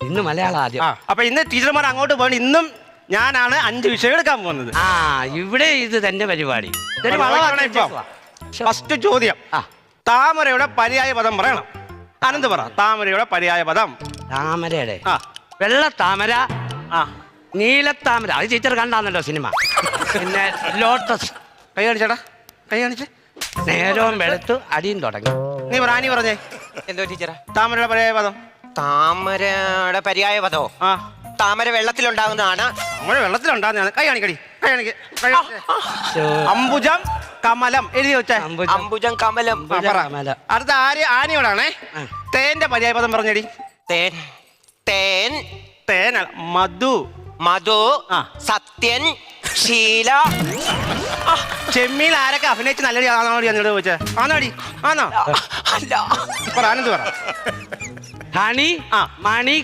ഇന്ന് മലയാളം ആദ്യം. അപ്പൊ ഇന്ന് ടീച്ചർമാർ അങ്ങോട്ട് പോകണം. ഇന്നും ഞാനാണ് 5 വിഷയം എടുക്കാൻ പോകുന്നത്. ഇവിടെ ഇത് തന്നെ പരിപാടി. ഫസ്റ്റ് ചോദ്യം, താമരയുടെ പര്യായ പദം പറയണം. അനന്ത് പറ. താമരയുടെ പര്യായ പദം. താമരയുടെ വെള്ളത്താമര, നീലത്താമര, അത് ടീച്ചർ കണ്ടാന്നല്ലോ സിനിമ. പിന്നെ ലോട്ടസ്. കൈ കാണിച്ചേട്ടാ, കൈ കാണിച്ചേ. നേരവും വെളുത്തു അടിയും തുടങ്ങി. നീ പറഞ്ഞേ എന്തോ ടീച്ചറാ? താമരയുടെ പര്യായ പദം. താമരയുടെ പര്യായ പദോ? താമര വെള്ളത്തിലുണ്ടാകുന്നതാണ്. താമര വെള്ളത്തിലുണ്ടാകുന്നതാണ്. കൈ കാണിക്കടി, കൈ കാണിക്ക. അംബുജം കമലം എഴുതി വെച്ചേ. അംബുജം കമലം. അടുത്ത ആനയോടാണേ. തേന്റെ പര്യായ പദം പറഞ്ഞടി. തേൻ. തേൻ. തേൻ. മധു. മധു. സത്യൻ. ശീല. ചെമ്മീൻ ആരൊക്കെ അഭിനയിച്ച് നല്ലടി ആണോടി എന്നോട് ചോദിച്ചേ? ആണോടി? ആണോ? അല്ല. പറ, ആനന്ദ് പറ. ഹണി, മണി,